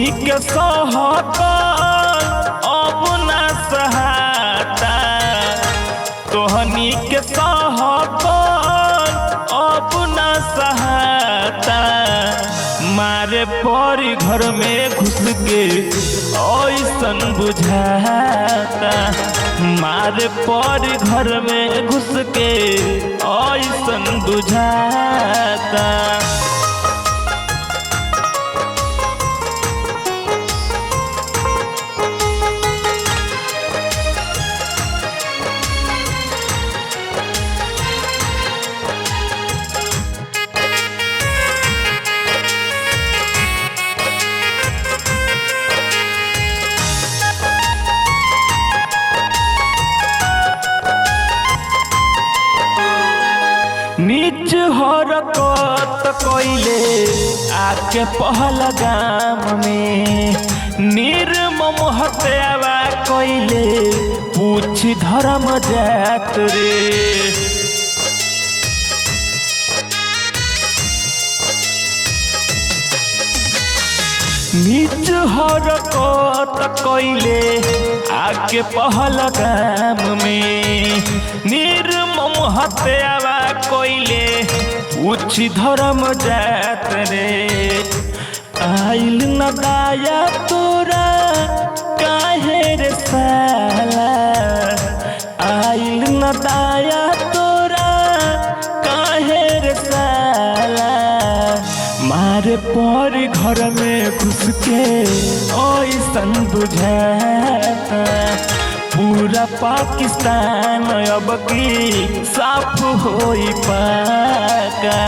तोहनी के सहकल अब ना सहाता, तोहनी के सहकल अब ना सहाता। मारे परी घर में घुस के ऐसन बुझाता, मारे परी घर में घुस के ऐसन बुझाता। नीच हरकत कइले आके पहला गाम में, निर्मम हत्यावा कइले पूछ धर्म जात रे। नीच हरकत कइले आके पहला गाम में, निर्मम हत्यावा कइले पूछ धर्म जात रे। आइल न दाया तोरा काहे रे साला, आइल न दाया तोरा काहे रे साला। मारे पर घर में घुस के ऐसन बुझाता, पूरा पाकिस्तान अब की साफ होई पाका।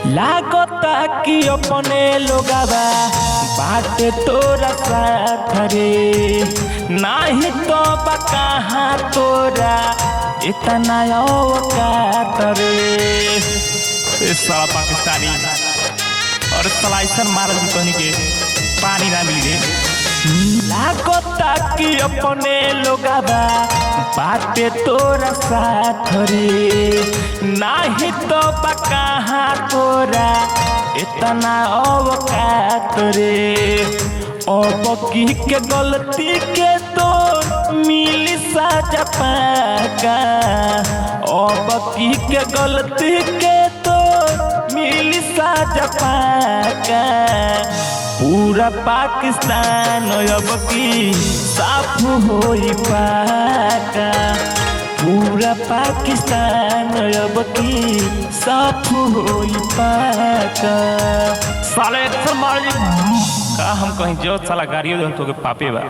लागता कि अपने लोगवा बाटे तोरा साथ रे, नाही तो कहाँ तोरा इतना औकात रे। साला पाकिस्तानी और सलाइसन मारल जी कहनी के पानी ना मिली रे। लागता कि अपने लोगवा बाटे तोरा साथ रे, नाही तो कहाँ तोरा इतना औकात रे। अब की के गलती के तो मिली साजा पाका, अब की के गलती के तो मिली साजा पाका। पूरा पाकिस्तान अब की साफ होई पाका, पूरा पाकिस्तान अब की साफ होई पाका। साले अक्सर मार का हम कहीं जो साला गाड़ियों तो के पापे बा।